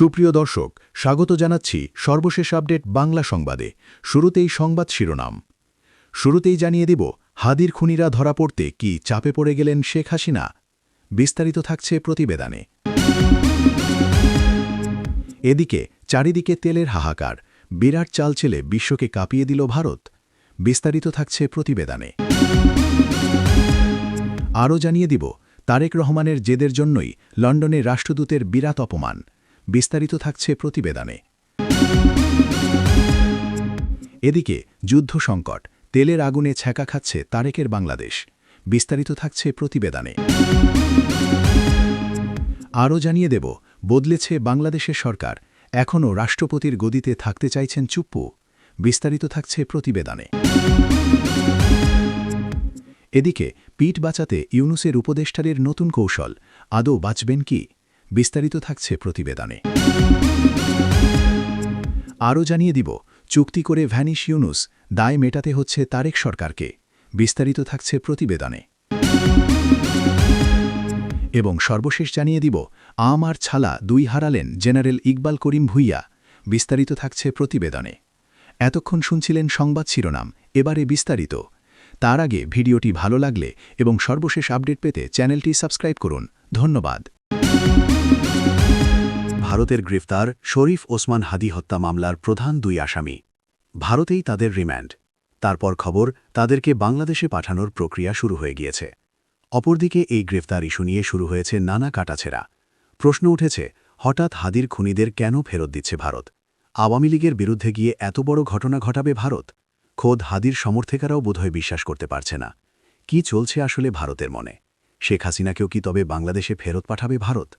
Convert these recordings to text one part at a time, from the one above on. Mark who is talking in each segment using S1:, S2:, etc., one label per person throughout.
S1: সুপ্রিয় দর্শক, স্বাগত জানাচ্ছি সর্বশেষ আপডেট বাংলা সংবাদে। শুরুতেই সংবাদ শিরোনাম। শুরুতেই জানিয়ে দিব, হাদির খুনিরা ধরা পড়তে কি চাপে পড়ে গেলেন শেখ হাসিনা। বিস্তারিত থাকছে প্রতিবেদনে। এদিকে চারিদিকে তেলের হাহাকার, বিরাট চাল চেলে বিশ্বকে কাঁপিয়ে দিল ভারত। বিস্তারিত থাকছে প্রতিবেদনে। আরও জানিয়ে দিব, তারেক রহমানের জেদের জন্যই লন্ডনে রাষ্ট্রদূতের বিরাট অপমান। বিস্তারিত থাকছে প্রতিবেদনে। এদিকে যুদ্ধ সংকট, তেলের আগুনে ছ্যাঁকা খাচ্ছে তারেকের বাংলাদেশ। বিস্তারিত থাকছে প্রতিবেদনে। আরও জানিয়ে দেব, বদলেছে বাংলাদেশের সরকার, এখনও রাষ্ট্রপতির গদিতে থাকতে চাইছেন চুপ্পু। বিস্তারিত থাকছে প্রতিবেদনে। এদিকে পিঠ বাঁচাতে ইউনূসের উপদেষ্টাদের নতুন কৌশল, আদৌ বাঁচবেন কি? বিস্তারিত থাকছে প্রতিবেদনে। আরও জানিয়ে দিব, চুক্তি করে ভ্যানিশ ইউনূস, দায় মেটাতে হচ্ছে তারেক সরকারকে। বিস্তারিত থাকছে প্রতিবেদনে। এবং সর্বশেষ জানিয়ে দিব, আম আর ছালা দুই হারালেন জেনারেল ইকবাল করিম ভূঁইয়া। বিস্তারিত থাকছে প্রতিবেদনে। এতক্ষণ শুনছিলেন সংবাদ শিরোনাম, এবারে বিস্তারিত। তার আগে ভিডিওটি ভালো লাগলে এবং সর্বশেষ আপডেট পেতে চ্যানেলটি সাবস্ক্রাইব করুন। ধন্যবাদ।
S2: ভারতের গ্রেফতার শরীফ ওসমান হাদি হত্যা মামলার প্রধান দুই আসামি। ভারতেই তাদের রিমান্ড। তারপর খবর, তাদেরকে বাংলাদেশে পাঠানোর প্রক্রিয়া শুরু হয়ে গিয়েছে। অপরদিকে এই গ্রেফতার ইস্যু নিয়ে শুরু হয়েছে নানা কাটাছেঁড়া। প্রশ্ন উঠেছে, হঠাৎ হাদির খুনিদের কেন ফেরত দিচ্ছে ভারত? আওয়ামী লীগের বিরুদ্ধে গিয়ে এত বড় ঘটনা ঘটাবে ভারত? খোদ হাদির সমর্থকেরাও বোধহয় বিশ্বাস করতে পারছে না। কি চলছে আসলে ভারতের মনে? শেখ হাসিনাকেও কি তবে বাংলাদেশে ফেরত পাঠাবে ভারত?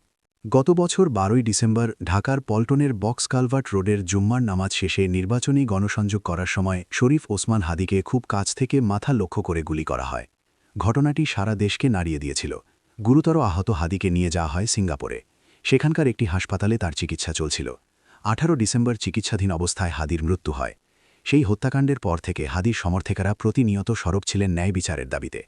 S2: গত বছর 12ই ডিসেম্বর ঢাকার পল্টনের বক্স কালভার্ট রোডের জুম্মার নামাজ শেষে নির্বাচনী গণসংযোগ করার সময় শরীফ ওসমান হাদিকে খুব কাছ থেকে মাথা লক্ষ্য করে গুলি করা হয়। ঘটনাটি সারা দেশকে নাড়িয়ে দিয়েছিল। গুরুতর আহত হাদিকে নিয়ে যাওয়া হয় সিঙ্গাপুরে। সেখানকার একটি হাসপাতালে তার চিকিৎসা চলছিল। 18 ডিসেম্বর চিকিৎসাধীন অবস্থায় হাদির মৃত্যু হয়। সেই হত্যাকাণ্ডের পর থেকে হাদির সমর্থকেরা প্রতিনিয়ত সরব ছিলেন ন্যায় বিচারের দাবিতে।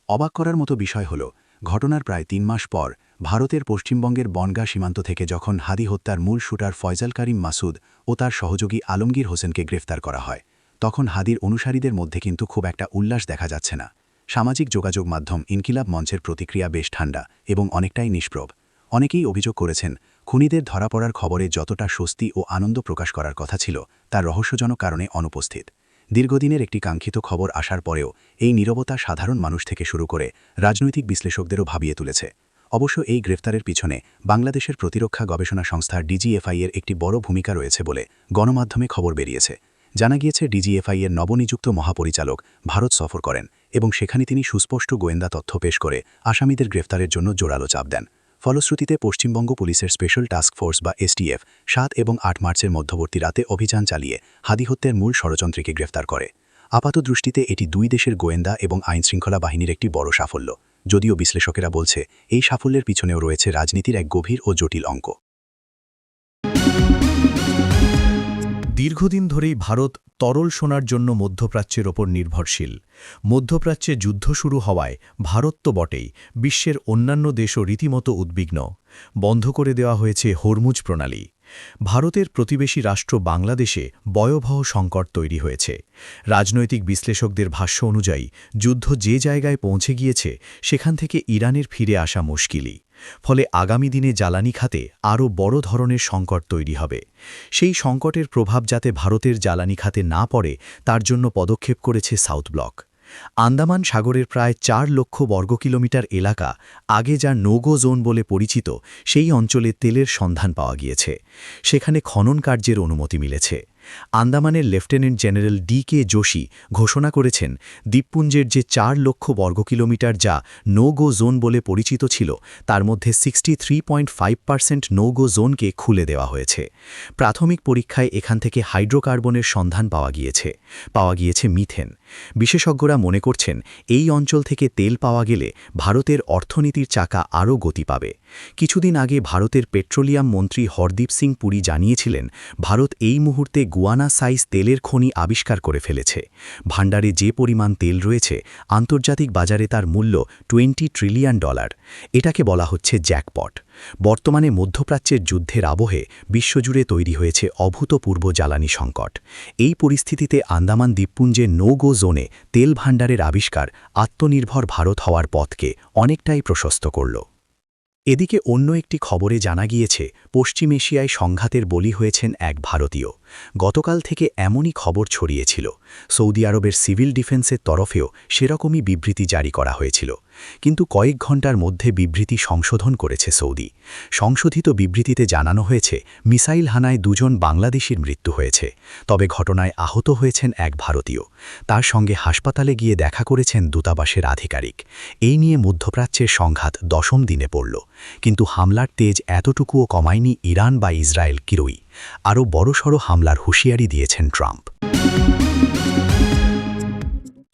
S2: অবাক করার মতো বিষয় হল, ঘটনার প্রায় 3 মাস পর ভারতের পশ্চিমবঙ্গের বনগাঁ সীমান্ত থেকে যখন হাদি হত্যার মূল শুটার ফয়জাল কারিম মাসুদ ও তার সহযোগী আলমগীর হোসেনকে গ্রেফতার করা হয়, তখন হাদির অনুসারীদের মধ্যে কিন্তু খুব একটা উল্লাস দেখা যাচ্ছে না। সামাজিক যোগাযোগ মাধ্যম ইনকিলাব মঞ্চের প্রতিক্রিয়া বেশ ঠান্ডা এবং অনেকটাই নিষ্প্রভ। অনেকেই অভিযোগ করেছেন, খুনিদের ধরা পড়ার খবরে যতটা স্বস্তি ও আনন্দ প্রকাশ করার কথা ছিল, তার রহস্যজনক কারণে অনুপস্থিত। দীর্ঘদিনের একটি কাঙ্ক্ষিত খবর আসার পরেও এই নীরবতা সাধারণ মানুষ থেকে শুরু করে রাজনৈতিক বিশ্লেষকদেরও ভাবিয়ে তুলেছে। অবশ্য এই গ্রেফতারের পিছনে বাংলাদেশের প্রতিরক্ষা গবেষণা সংস্থা ডিজিএফআই-এর একটি বড় ভূমিকা রয়েছে বলে গণমাধ্যমে খবর বেরিয়েছে। জানা গিয়েছে, ডিজিএফআই-এর নবনিযুক্ত মহাপরিচালক ভারত সফর করেন এবং সেখানে তিনি সুস্পষ্ট গোয়েন্দা তথ্য পেশ করে আসামিদের গ্রেফতারের জন্য জোরালো চাপ দেন। ফলশ্রুতিতে পশ্চিমবঙ্গ পুলিশের স্পেশাল টাস্ক ফোর্স বা এসটিএফ 7 এবং 8 মার্চের মধ্যবর্তী রাতে অভিযান চালিয়ে হাদি হত্যার মূল ষড়যন্ত্রীকে গ্রেফতার করে। আপাতদৃষ্টিতে এটি দুই দেশের গোয়েন্দা এবং আইনশৃঙ্খলা বাহিনীর একটি বড় সাফল্য, যদিও বিশ্লেষকেরা বলছে এই সাফল্যের পিছনেও রয়েছে রাজনীতির এক গভীর ও জটিল অঙ্ক।
S3: দীর্ঘদিন ধরেই ভারত তরল সোনার জন্য মধ্যপ্রাচ্যের ওপর নির্ভরশীল। মধ্যপ্রাচ্যে যুদ্ধ শুরু হওয়ায় ভারত তো বটেই, বিশ্বের অন্যান্য দেশও রীতিমতো উদ্বিগ্ন। বন্ধ করে দেওয়া হয়েছে হরমুজ প্রণালী। ভারতের প্রতিবেশী রাষ্ট্র বাংলাদেশে ভয়াবহ সংকট তৈরি হয়েছে। রাজনৈতিক বিশ্লেষকদের ভাষ্য অনুযায়ী যুদ্ধ যে জায়গায় পৌঁছে গিয়েছে, সেখান থেকে ইরানের ফিরে আসা মুশকিলই। ফলে আগামী দিনে জ্বালানি খাতে আরও বড় ধরনের সংকট তৈরি হবে। সেই সংকটের প্রভাব যাতে ভারতের জ্বালানি খাতে না পড়ে, তার জন্য পদক্ষেপ করেছে সাউথ ব্লক। আন্দামান সাগরের প্রায় 4 লক্ষ বর্গকিলোমিটার এলাকা, আগে যা নো-গো জোন বলে পরিচিত, সেই অঞ্চলে তেলের সন্ধান পাওয়া গিয়েছে। সেখানে খনন কার্যের অনুমতি মিলেছে। আন্দামানের লেফটেন্যান্ট জেনারেল ডি.কে. যোশী ঘোষণা করেছেন, দ্বীপপুঞ্জের যে 4 লক্ষ বর্গকিলোমিটার যা নো-গো জোন বলে পরিচিত ছিল, তার মধ্যে 63.5% নো-গো জোনকে খুলে দেওয়া হয়েছে। প্রাথমিক পরীক্ষায় এখান থেকে হাইড্রোকার্বনের সন্ধান পাওয়া গিয়েছে মিথেন। বিশেষজ্ঞরা মনে করছেন, এই অঞ্চল থেকে তেল পাওয়া গেলে ভারতের অর্থনীতির চাকা আরও গতি পাবে। কিছুদিন আগে ভারতের পেট্রোলিয়াম মন্ত্রী হরদীপ সিং পুরী জানিয়েছিলেন, ভারত এই মুহূর্তে গুয়ানা সাইজ তেলের খনি আবিষ্কার করে ফেলেছে। ভাণ্ডারে যে পরিমাণ তেল রয়েছে, আন্তর্জাতিক বাজারে তার মূল্য $20 ট্রিলিয়ন। এটাকে বলা হচ্ছে জ্যাকপট। বর্তমানে মধ্যপ্রাচ্যের যুদ্ধের আবহে বিশ্বজুড়ে তৈরি হয়েছে অভূতপূর্ব জ্বালানি সংকট। এই পরিস্থিতিতে আন্দামান দ্বীপপুঞ্জে নো গো জোনে তেল ভাণ্ডারের আবিষ্কার আত্মনির্ভর ভারত হওয়ার পথকে অনেকটাই প্রশস্ত করল। এদিকে অন্য একটি খবরে জানা গিয়েছে পশ্চিম এশিয়ায় সংঘাতের বলি হয়েছেন এক ভারতীয়। গতকাল থেকে এমনই খবর ছড়িয়েছিল। সৌদি আরবের সিভিল ডিফেন্সের তরফেও সেরকমই বিবৃতি জারি করা হয়েছিল, কিন্তু কয়েক ঘণ্টার মধ্যে বিবৃতি সংশোধন করেছে সৌদি। সংশোধিত বিবৃতিতে জানানো হয়েছে মিসাইল হানায় 2 জন বাংলাদেশির মৃত্যু হয়েছে, তবে ঘটনায় আহত হয়েছেন এক ভারতীয়। তার সঙ্গে হাসপাতালে গিয়ে দেখা করেছেন দূতাবাসের আধিকারিক। এই নিয়ে মধ্যপ্রাচ্যের সংঘাত 10ম দিনে পড়ল, কিন্তু হামলার তেজ এতটুকুও কমায়নি ইরান বা ইসরায়েল কিরোই। আরও বড়সড় হামলার হুঁশিয়ারি দিয়েছেন ট্রাম্প।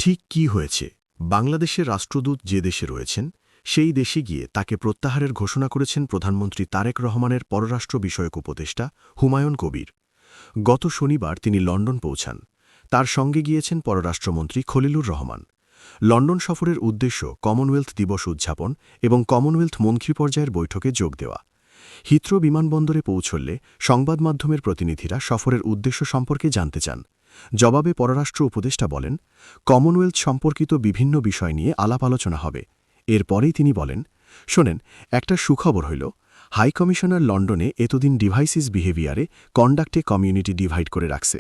S4: ঠিক কি হয়েছে? বাংলাদেশের রাষ্ট্রদূত যে দেশে রয়েছেন সেই দেশে গিয়ে তাকে প্রত্যাহারের ঘোষণা করেছেন প্রধানমন্ত্রী তারেক রহমানের পররাষ্ট্র বিষয়ক উপদেষ্টা হুমায়ুন কবির। গত শনিবার তিনি লন্ডন পৌঁছান। তার সঙ্গে গিয়েছেন পররাষ্ট্রমন্ত্রী খলিলুর রহমান। লন্ডন সফরের উদ্দেশ্য কমনওয়েলথ দিবস উদযাপন এবং কমনওয়েলথ মন্ত্রী পর্যায়ের বৈঠকে যোগ দেওয়া। হিথ্রো বিমানবন্দরে পৌঁছলে সংবাদ মাধ্যমের প্রতিনিধিরা সফরের উদ্দেশ্য সম্পর্কে জানতে চান। জবাবে পররাষ্ট্র উপদেষ্টা বলেন, কমনওয়েলথ সম্পর্কিত বিভিন্ন বিষয় নিয়ে আলাপ আলোচনা হবে। এরপরেই তিনি বলেন, শোনেন, একটা সুখবর হইল, হাই কমিশনার লন্ডনে এতদিন ডিভাইসিস বিহেভিয়ারে কন্ডাক্টে কমিউনিটি ডিভাইড করে রাখছে।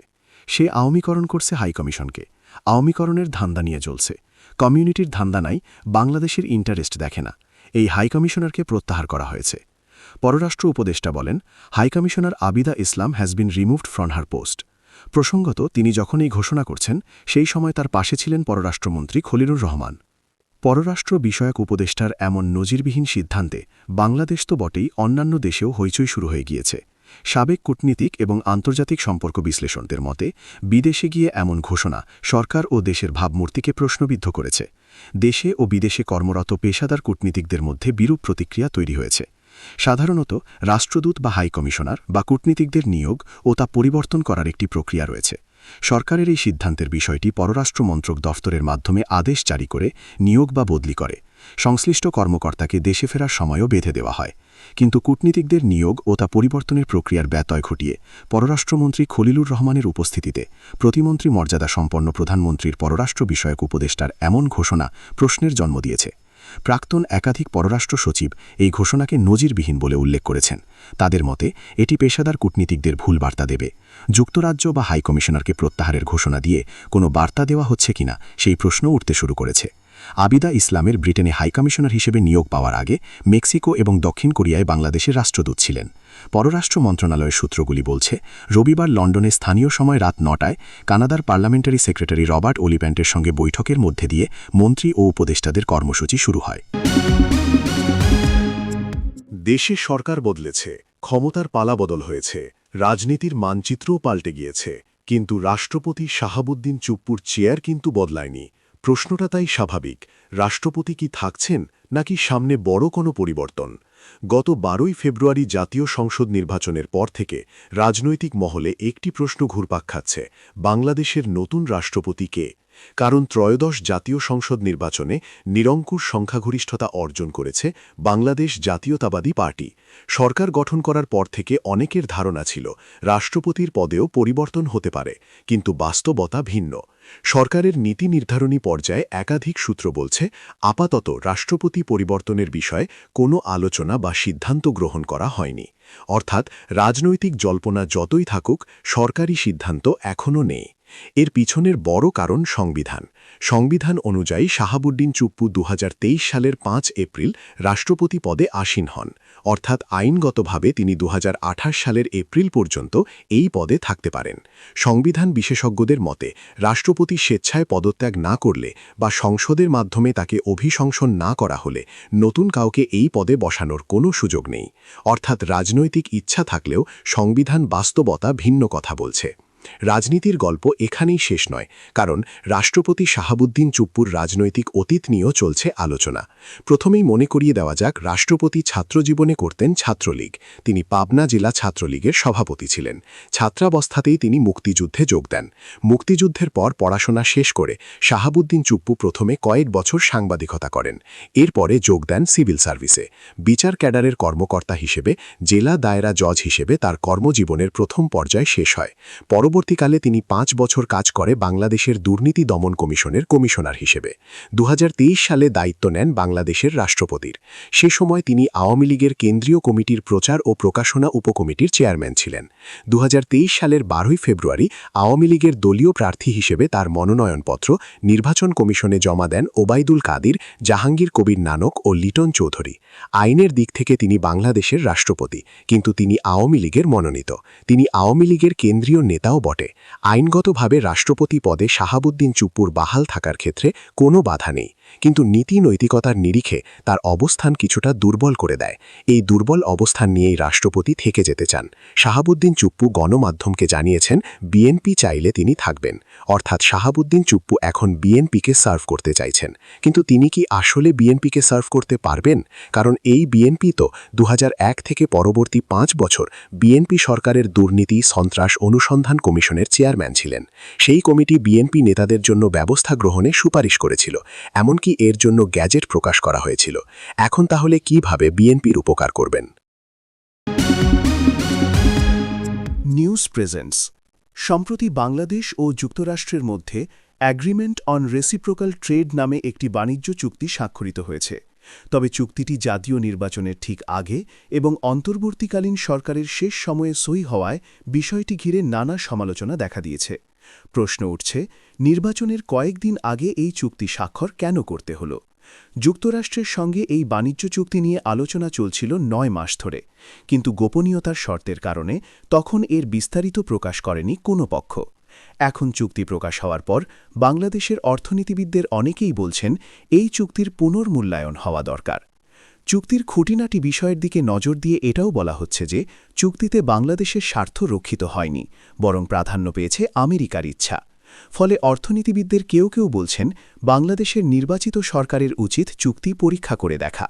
S4: সে আওয়ামীকরণ করছে হাই কমিশনকে। আওয়ামীকরণের ধান্দা নিয়ে চলছে। কমিউনিটির ধান্দা নাই, বাংলাদেশের ইন্টারেস্ট দেখে না। এই হাই কমিশনারকে প্রত্যাহার করা হয়েছে। পররাষ্ট্র উপদেষ্টা বলেন, high commissioner Abida Islam has been removed from her post. প্রসঙ্গত, তিনি যখন এই ঘোষণা করছেন সেই সময় তার পাশে ছিলেন পররাষ্ট্রমন্ত্রী খলিলুর রহমান। পররাষ্ট্র বিষয়ক উপদেষ্টার এমন নজিরবিহীন সিদ্ধান্তে বাংলাদেশ তো বটেই, অন্যান্য দেশেও হইচই শুরু হয়ে গিয়েছে। সাবেক কূটনীতিক এবং আন্তর্জাতিক সম্পর্ক বিশ্লেষণদের মতে, বিদেশে গিয়ে এমন ঘোষণা সরকার ও দেশের ভাবমূর্তিকে প্রশ্নবিদ্ধ করেছে। দেশে ও বিদেশে কর্মরত পেশাদার কূটনীতিকদের মধ্যে বিরূপ প্রতিক্রিয়া তৈরি হয়েছে। সাধারণত রাষ্ট্রদূত বা হাই কমিশনার বা কূটনীতিকদের নিয়োগ ও তা পরিবর্তন করার একটি প্রক্রিয়া রয়েছে। সরকারের এই সিদ্ধান্তের বিষয়টি পররাষ্ট্র মন্ত্রক দফতরের মাধ্যমে আদেশ জারি করে নিয়োগ বা বদলি করে। সংশ্লিষ্ট কর্মকর্তাকে দেশে ফেরার সময়ও বেঁধে দেওয়া হয়। কিন্তু কূটনীতিকদের নিয়োগ ও তা পরিবর্তনের প্রক্রিয়ার ব্যত্যয় ঘটিয়ে পররাষ্ট্রমন্ত্রী খলিলুর রহমানের উপস্থিতিতে প্রতিমন্ত্রী মর্যাদা সম্পন্ন প্রধানমন্ত্রীর পররাষ্ট্র বিষয়ক উপদেষ্টার এমন ঘোষণা প্রশ্নের জন্ম দিয়েছে। প্রাক্তন একাধিক পররাষ্ট্র সচিব এই ঘোষণাকে নজিরবিহীন বলে উল্লেখ করেছেন। তাদের মতে এটি পেশাদার কূটনীতিকদের ভুল বার্তা দেবে। যুক্তরাজ্য বা হাই কমিশনারকে প্রত্যাহারের ঘোষণা দিয়ে কোনো বার্তা দেওয়া হচ্ছে কিনা সেই প্রশ্ন উঠতে শুরু করেছে। আবিদা ইসলামের ব্রিটেনে হাইকমিশনার হিসেবে নিয়োগ পাওয়ার আগে মেক্সিকো এবং দক্ষিণ কোরিয়ায় বাংলাদেশের রাষ্ট্রদূত ছিলেন। পররাষ্ট্র মন্ত্রণালয়ের সূত্রগুলি বলছে, রবিবার লন্ডনে স্থানীয় সময় রাত 9টায় কানাডার পার্লামেন্টারি সেক্রেটারি রবার্ট ওলিপ্যান্টের সঙ্গে বৈঠকের মধ্যে দিয়ে মন্ত্রী ও উপদেষ্টাদের কর্মসূচি শুরু হয়। দেশে সরকার বদলেছে, ক্ষমতার পালাবদল হয়েছে, রাজনীতির মানচিত্রও পাল্টে গিয়েছে, কিন্তু রাষ্ট্রপতি শাহাবুদ্দিন চুপ্পুর চেয়ার কিন্তু বদলায়নি। প্রশ্নটা তাই স্বাভাবিক, রাষ্ট্রপতি কি থাকছেন নাকি সামনে বড় কোনো পরিবর্তন? গত 12ই ফেব্রুয়ারি জাতীয় সংসদ নির্বাচনের পর থেকে রাজনৈতিক মহলে একটি প্রশ্ন ঘুরপাক খাচ্ছে, বাংলাদেশের নতুন রাষ্ট্রপতি কে? কারণ ত্রয়োদশ জাতীয় সংসদ নির্বাচনে নিরঙ্কুশ সংখ্যাগরিষ্ঠতা অর্জন করেছে বাংলাদেশ জাতীয়তাবাদী পার্টি। সরকার গঠন করার পর থেকে অনেকের ধারণা ছিল রাষ্ট্রপতির পদেও পরিবর্তন হতে পারে, কিন্তু বাস্তবতা ভিন্ন। সরকারের নীতি নির্ধারণী পর্যায়ে একাধিক সূত্র বলছে, আপাতত রাষ্ট্রপতি পরিবর্তনের বিষয়ে কোনো আলোচনা বা সিদ্ধান্ত গ্রহণ করা হয়নি। অর্থাৎ রাজনৈতিক জল্পনা যতই থাকুক, সরকারি সিদ্ধান্ত এখনও নেই। এর পিছনের বড় কারণ সংবিধান অনুযায়ী শাহাবুদ্দিন চুপ্পু 2023 সালের 5 এপ্রিল রাষ্ট্রপতি পদে আসীন হন। অর্থাৎ আইনগতভাবে তিনি 2028 সালের এপ্রিল পর্যন্ত এই পদে থাকতে পারেন। সংবিধান বিশেষজ্ঞদের মতে, রাষ্ট্রপতি স্বেচ্ছায় পদত্যাগ না করলে বা সংসদের মাধ্যমে তাকে অভিশংসন না করা হলে নতুন কাউকে এই পদে বসানোর কোনো সুযোগ নেই। অর্থাৎ রাজনৈতিক ইচ্ছা থাকলেও সংবিধান বাস্তবতা ভিন্ন কথা বলছে।
S5: রাজনীতির গল্প এখানেই শেষ নয়, কারণ রাষ্ট্রপতি শাহাবুদ্দিন চুপ্পুর রাজনৈতিক অতীত নিয়েও চলছে আলোচনা। প্রথমেই মনে করিয়ে দেওয়া যাক, রাষ্ট্রপতি ছাত্রজীবনে করতেন ছাত্রলীগ। তিনি পাবনা জেলা ছাত্রলীগের সভাপতি ছিলেন। ছাত্রাবস্থাতেই তিনি মুক্তিযুদ্ধে যোগ দেন। মুক্তিযুদ্ধের পর পড়াশোনা শেষ করে শাহাবুদ্দিন চুপ্পু প্রথমে কয়েক বছর সাংবাদিকতা করেন। এরপরে যোগ দেন সিভিল সার্ভিসে। বিচার ক্যাডারের কর্মকর্তা হিসেবে জেলা দায়রা জজ হিসেবে তার কর্মজীবনের প্রথম পর্যায় শেষ হয়। পরবর্তীকালে তিনি 5 বছর কাজ করে বাংলাদেশের দুর্নীতি দমন কমিশনের কমিশনার হিসেবে। 2023 সালে দায়িত্ব নেন বাংলাদেশের রাষ্ট্রপতির। সে সময় তিনি আওয়ামী লীগের কেন্দ্রীয় কমিটির প্রচার ও প্রকাশনা উপকমিটির চেয়ারম্যান ছিলেন। 2023 সালের 12 ফেব্রুয়ারি আওয়ামী লীগের দলীয় প্রার্থী হিসেবে তার মনোনয়নপত্র নির্বাচন কমিশনে জমা দেন ওবায়দুল কাদির, জাহাঙ্গীর কবির নানক ও লিটন চৌধুরী। আইনের দিক থেকে তিনি বাংলাদেশের রাষ্ট্রপতি, কিন্তু তিনি আওয়ামী লীগের মনোনীত। তিনি আওয়ামী লীগের কেন্দ্রীয় নেতাও বটে। আইনগতভাবে রাষ্ট্রপতি পদে শাহাবুদ্দিন চুপ্পুর বাহাল থাকার ক্ষেত্রে কোনো বাধা নেই, কিন্তু নীতি নৈতিকতার নিরিখে তার অবস্থান কিছুটা দুর্বল করে দেয়। এই দুর্বল অবস্থান নিয়েই রাষ্ট্রপতি থেকে যেতে চান। শাহাবুদ্দিন চুপ্পু গণমাধ্যমকে জানিয়েছেন, বিএনপি চাইলে তিনি থাকবেন। অর্থাৎ শাহাবুদ্দিন চুপ্পু এখন বিএনপিকে সার্ভ করতে চাইছেন। কিন্তু তিনি কি আসলে বিএনপিকে সার্ভ করতে পারবেন? কারণ এই বিএনপি তো 2001 থেকে পরবর্তী 5 বছর বিএনপি সরকারের দুর্নীতি সন্ত্রাস অনুসন্ধান কমিশনের চেয়ারম্যান ছিলেন। সেই কমিটি বিএনপি নেতাদের জন্য ব্যবস্থা গ্রহণে সুপারিশ করেছিল, এমনকি এর জন্য গ্যাজেট প্রকাশ করা হয়েছিল। এখন তাহলে কিভাবে বিএনপির উপকার করবেন?
S6: News presents. সম্প্রতি বাংলাদেশ ও যুক্তরাষ্ট্রের মধ্যে অ্যাগ্রিমেন্ট অন রেসিপ্রোকাল ট্রেড নামে একটি বাণিজ্য চুক্তি স্বাক্ষরিত হয়েছে। তবে চুক্তিটি জাতীয় নির্বাচনের ঠিক আগে এবং অন্তর্বর্তীকালীন সরকারের শেষ সময়ে সই হওয়ায় বিষয়টি ঘিরে নানা সমালোচনা দেখা দিয়েছে। প্রশ্ন উঠছে, নির্বাচনের কয়েকদিন আগে এই চুক্তি স্বাক্ষর কেন করতে হল? যুক্তরাষ্ট্রের সঙ্গে এই বাণিজ্য চুক্তি নিয়ে আলোচনা চলছিল 9 মাস ধরে, কিন্তু গোপনীয়তার শর্তের কারণে তখন এর বিস্তারিত প্রকাশ করেনি কোনো পক্ষ। এখন চুক্তি প্রকাশ হওয়ার পর বাংলাদেশের অর্থনীতিবিদদের অনেকেই বলছেন, এই চুক্তির পুনর্মূল্যায়ন হওয়া দরকার। চুক্তির খুঁটিনাটি বিষয়ের দিকে নজর দিয়ে এটাও বলা হচ্ছে যে, চুক্তিতে বাংলাদেশের স্বার্থ রক্ষিত হয়নি, বরং প্রাধান্য পেয়েছে আমেরিকার ইচ্ছা। ফলে অর্থনীতিবিদদের কেউ কেউ বলছেন, বাংলাদেশের নির্বাচিত সরকারের উচিত চুক্তি পরীক্ষা করে দেখা।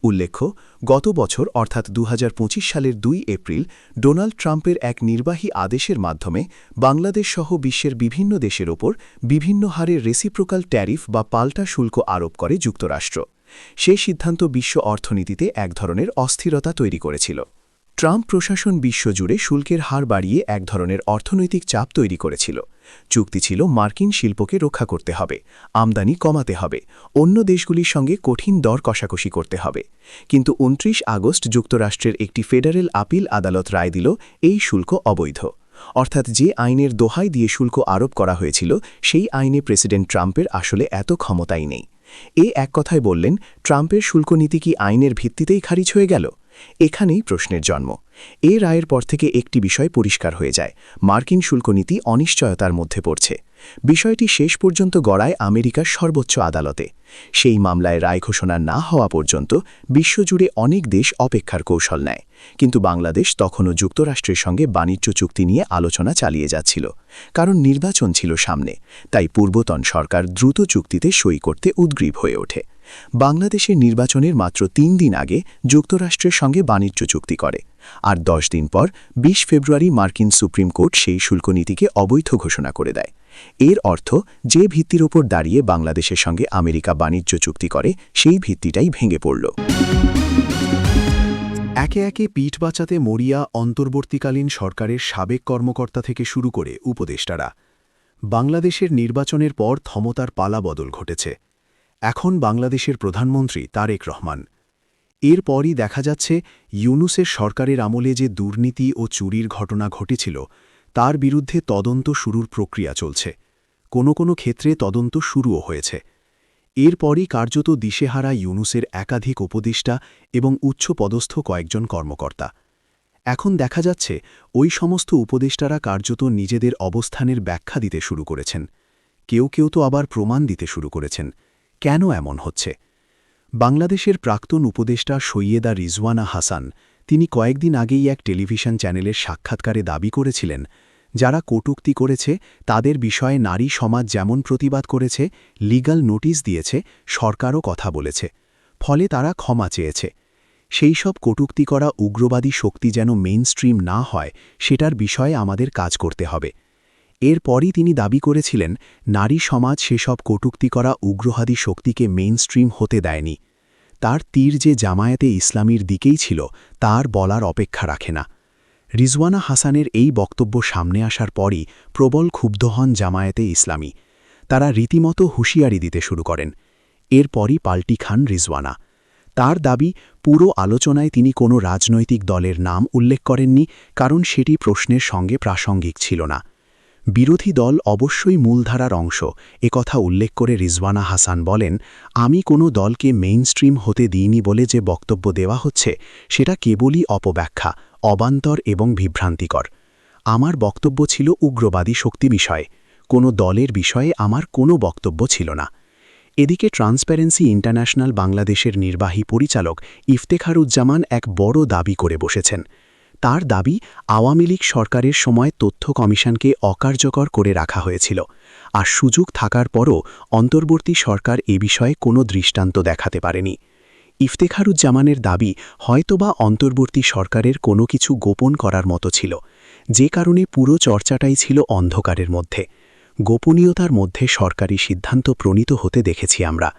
S6: উল্লেখ্য, গত বছর অর্থাৎ 2025 সালের 2 এপ্রিল ডোনাল্ড ট্রাম্পের এক নির্বাহী আদেশের মাধ্যমে বাংলাদেশ সহ বিশ্বের বিভিন্ন দেশের ওপর বিভিন্ন হারে রেসিপ্রোকাল ট্যারিফ বা পাল্টা শুল্ক আরোপ করে যুক্তরাষ্ট্র। সেই সিদ্ধান্ত বিশ্ব অর্থনীতিতে এক ধরনের অস্থিরতা তৈরি করেছিল। ট্রাম্প প্রশাসন বিশ্বজুড়ে শুল্কের হার বাড়িয়ে এক ধরনের অর্থনৈতিক চাপ তৈরি করেছিল। চুক্তি ছিল মার্কিন শিল্পকে রক্ষা করতে হবে, আমদানি কমাতে হবে, অন্য দেশগুলির সঙ্গে কঠিন দর কষাকষি করতে হবে। কিন্তু 29 আগস্ট যুক্তরাষ্ট্রের একটি ফেডারেল আপিল আদালত রায় দিল, এই শুল্ক অবৈধ। অর্থাৎ যে আইনের দোহাই দিয়ে শুল্ক আরোপ করা হয়েছিল, সেই আইনে প্রেসিডেন্ট ট্রাম্পের আসলে এত ক্ষমতাই নেই। এক কথায় বললেন, ট্রাম্পের শুল্ক নীতি কি আইনের ভিত্তিতেই খারিজ হয়ে গেল? এখানেই প্রশ্নের জন্ম। এই রায়ের পর থেকে একটি বিষয় পরিষ্কার হয়ে যায়, মার্কিন শুল্কনীতি অনিশ্চয়তার মধ্যে পড়ছে। বিষয়টি শেষ পর্যন্ত গড়ায় আমেরিকার সর্বোচ্চ আদালতে। সেই মামলায় রায় ঘোষণা না হওয়া পর্যন্ত বিশ্বজুড়ে অনেক দেশ অপেক্ষার কৌশল নেয়। কিন্তু বাংলাদেশ তখনও যুক্তরাষ্ট্রের সঙ্গে বাণিজ্য চুক্তি নিয়ে আলোচনা চালিয়ে যাচ্ছিল, কারণ নির্বাচন ছিল সামনে। তাই পূর্বতন সরকার দ্রুত চুক্তিতে সই করতে উদ্গ্রীব হয়ে ওঠে। বাংলাদেশের নির্বাচনের মাত্র 3 দিন আগে যুক্তরাষ্ট্রের সঙ্গে বাণিজ্য চুক্তি করে, আর 10 দিন পর 20 ফেব্রুয়ারি মার্কিন সুপ্রিম কোর্ট সেই শুল্কনীতিকে অবৈধ ঘোষণা করে দেয়। এর অর্থ, যে ভিত্তির ওপর দাঁড়িয়ে বাংলাদেশের সঙ্গে আমেরিকা বাণিজ্য চুক্তি করে, সেই ভিত্তিটাই ভেঙে পড়ল।
S2: একে একে পিঠ বাঁচাতে মরিয়া অন্তর্বর্তীকালীন সরকারের সাবেক কর্মকর্তা থেকে শুরু করে উপদেষ্টারা। বাংলাদেশের নির্বাচনের পর ক্ষমতার পালাবদল ঘটেছে। এখন বাংলাদেশের প্রধানমন্ত্রী তারেক রহমান। এরপরই দেখা যাচ্ছে, ইউনূসের সরকারের আমলে যে দুর্নীতি ও চুরির ঘটনা ঘটেছিল, তার বিরুদ্ধে তদন্ত শুরুর প্রক্রিয়া চলছে। কোনো কোনো ক্ষেত্রে তদন্ত শুরুও হয়েছে। এরপরই কার্যত দিশেহারা ইউনূসের একাধিক উপদেষ্টা এবং উচ্চপদস্থ কয়েকজন কর্মকর্তা। এখন দেখা যাচ্ছে, ওই সমস্ত উপদেষ্টারা কার্যত নিজেদের অবস্থানের ব্যাখ্যা দিতে শুরু করেছেন। কেউ কেউ তো আবার প্রমাণ দিতে শুরু করেছেন। কেন এমন হচ্ছে? বাংলাদেশের প্রাক্তন উপদেষ্টা সৈয়দা রিজওয়ানা হাসান, তিনি কয়েকদিন আগেই এক টেলিভিশন চ্যানেলের সাক্ষাৎকারে দাবি করেছিলেন
S1: যারা কটূক্তি করেছে তাদের বিষয়ে নারী সমাজ যেমন প্রতিবাদ করেছে, লিগ্যাল নোটিশ দিয়েছে, সরকারও কথা বলেছে। ফলে তারা ক্ষমা চেয়েছে। সেই সব কটূক্তি করা উগ্রবাদী শক্তি যেন মেইনস্ট্রিম না হয়, সেটার বিষয়ে আমাদের কাজ করতে হবে। এরপরই তিনি দাবি করেছিলেন, নারী সমাজ সেসব কটূক্তি করা উগ্রবাদী শক্তিকে মেইনস্ট্রিম হতে দেয়নি। তার তীর যে জামায়াতে ইসলামীর দিকেই ছিল, তার বলার অপেক্ষা রাখে না। রিজওয়ানা হাসানের এই বক্তব্য সামনে আসার পরই প্রবল ক্ষুব্ধ হন জামায়াতে ইসলামী। তারা রীতিমতো হুঁশিয়ারি দিতে শুরু করেন। এরপরই পাল্টি খান রিজওয়ানা। তার দাবি, পুরো আলোচনায় তিনি কোনো রাজনৈতিক দলের নাম উল্লেখ করেননি, কারণ সেটি প্রশ্নের সঙ্গে প্রাসঙ্গিক ছিল না। বিরোধী দল অবশ্যই মূলধারার অংশ, একথা উল্লেখ করে রিজওয়ানা হাসান বলেন, আমি কোনো দলকে মেইনস্ট্রিম হতে দিইনি বলে যে বক্তব্য দেওয়া হচ্ছে, সেটা কেবলই অপব্যাখ্যা, অবান্তর এবং বিভ্রান্তিকর। আমার বক্তব্য ছিল উগ্রবাদী শক্তি বিষয়ে, কোনো দলের বিষয়ে আমার কোনো বক্তব্য ছিল না। এদিকে ট্রান্সপারেন্সি ইন্টারন্যাশনাল বাংলাদেশের নির্বাহী পরিচালক ইফতেখারুজ্জামান এক বড় দাবি করে বসেছেন। তার দাবি, আওয়ামী লীগ সরকারের সময় তথ্য কমিশনকে অকার্যকর করে রাখা হয়েছিল, আর সুযোগ থাকার পরও অন্তর্বর্তী সরকার এ বিষয়ে কোনো দৃষ্টান্ত দেখাতে পারেনি। ইফতেখারুজ্জামানের দাবি, হয়তোবা অন্তর্বর্তী সরকারের কোনো কিছু গোপন করার মতো ছিল, যে কারণে পুরো চর্চাটাই ছিল অন্ধকারের মধ্যে। গোপনীয়তার মধ্যে সরকারি সিদ্ধান্ত প্রণীত হতে দেখেছি আমরা।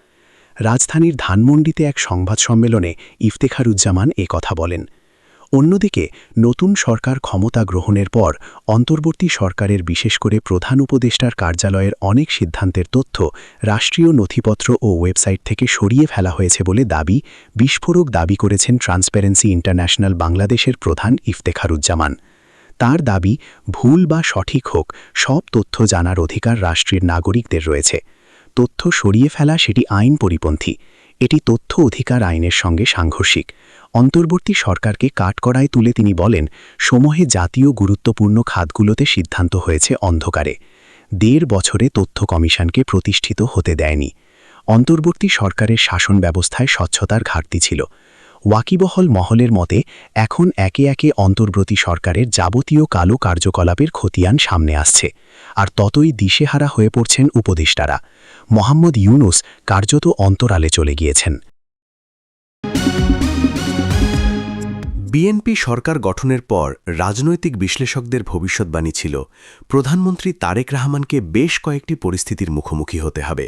S1: রাজধানীর ধানমন্ডিতে এক সংবাদ সম্মেলনে ইফতেখারুজ্জামান কথা বলেন। অন্যদিকে নতুন সরকার ক্ষমতা গ্রহণের পর অন্তর্বর্তী সরকারের বিশেষ করে প্রধান উপদেষ্টার কার্যালয়ের অনেক সিদ্ধান্তের তথ্য রাষ্ট্রীয় নথিপত্র ও ওয়েবসাইট থেকে সরিয়ে ফেলা হয়েছে বলে বিস্ফোরক দাবি করেছেন ট্রান্সপারেন্সি ইন্টারন্যাশনাল বাংলাদেশের প্রধান ইফতেখারুজ্জামান। তার দাবি, ভুল বা সঠিক হোক, সব তথ্য জানার অধিকার রাষ্ট্রের নাগরিকদের রয়েছে। তথ্য সরিয়ে ফেলা সেটি আইন পরিপন্থী। এটি তথ্য অধিকার আইনের সঙ্গে সাংঘর্ষিক। অন্তর্বর্তী সরকারকে কাঠগড়ায় তুলে তিনি বলেন, সমূহে জাতীয় গুরুত্বপূর্ণ খাতগুলোতে সিদ্ধান্ত হয়েছে অন্ধকারে। ১.৫ বছরে তথ্য কমিশনকে প্রতিষ্ঠিত হতে দেয়নি। অন্তর্বর্তী সরকারের শাসন ব্যবস্থায় স্বচ্ছতার ঘাটতি ছিল। ওয়াকিবহল মহলের মতে এখন একে একে অন্তর্বর্তী সরকারের যাবতীয় কালো কার্যকলাপের খতিয়ান সামনে আসছে, আর ততই দিশেহারা হয়ে পড়ছেন উপদেষ্টারা। মোহাম্মদ ইউনুস কার্যত অন্তরালে চলে গিয়েছেন।
S2: বিএনপি সরকার গঠনের পর রাজনৈতিক বিশ্লেষকদের ভবিষ্যৎবাণী ছিল, প্রধানমন্ত্রী তারেক রহমানকে বেশ কয়েকটি পরিস্থিতির মুখোমুখি হতে হবে।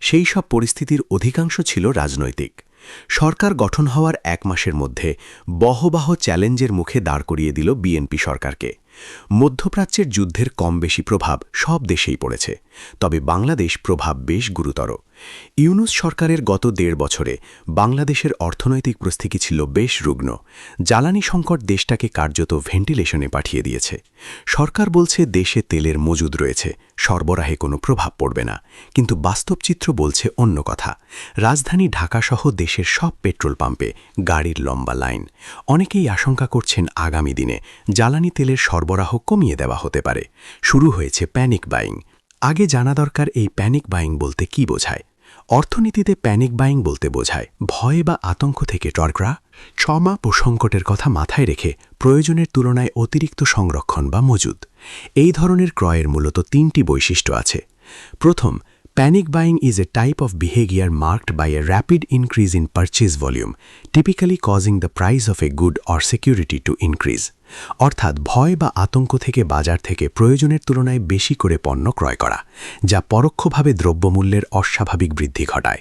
S2: সেই সব পরিস্থিতির অধিকাংশ ছিল রাজনৈতিক। সরকার গঠন হওয়ার ১ মাসের মধ্যে বহবাহ চ্যালেঞ্জের মুখে দাঁড় করিয়ে দিল বিএনপি সরকারকে। মধ্যপ্রাচ্যের যুদ্ধের কম বেশি প্রভাব সব দেশেই পড়েছে, তবে বাংলাদেশ প্রভাব বেশ গুরুতর। ইউনুস সরকারের গত ১.৫ বছরে বাংলাদেশের অর্থনৈতিক পরিস্থিতি ছিল বেশ রুগ্ন। জ্বালানি সংকট দেশটাকে কার্যত ভেন্টিলেশনে পাঠিয়ে দিয়েছে। সরকার বলছে দেশে তেলের মজুদ রয়েছে, সরবরাহে কোনো প্রভাব পড়বে না, কিন্তু বাস্তব চিত্র বলছে অন্য কথা। রাজধানী ঢাকাসহ দেশের সব পেট্রোল পাম্পে গাড়ির লম্বা লাইন। অনেকেই আশঙ্কা করছেন আগামী দিনে জ্বালানি তেলের সরবরাহ কমিয়ে দেওয়া হতে পারে। শুরু হয়েছে প্যানিক বাইং। আগে জানা দরকার এই প্যানিক বাইং বলতে কি বোঝায়। অর্থনীতিতে প্যানিক বাইং বলতে বোঝায় ভয় বা আতঙ্ক থেকে টর্করা, ট্রমা ও সংকটের কথা মাথায় রেখে প্রয়োজনের তুলনায় অতিরিক্ত সংরক্ষণ বা মজুদ। এই ধরনের ক্রয়ের মূলত ৩টি বৈশিষ্ট্য আছে। প্রথম, panic buying is a type of behavior marked by a rapid increase in purchase volume, typically causing the price of a good or security to increase. অর্থাৎ ভয় বা আতঙ্ক থেকে বাজার থেকে প্রয়োজনের তুলনায় বেশি করে পণ্য ক্রয় করা, যা পরোক্ষভাবে দ্রব্যমূল্যের অস্বাভাবিক বৃদ্ধি ঘটায়।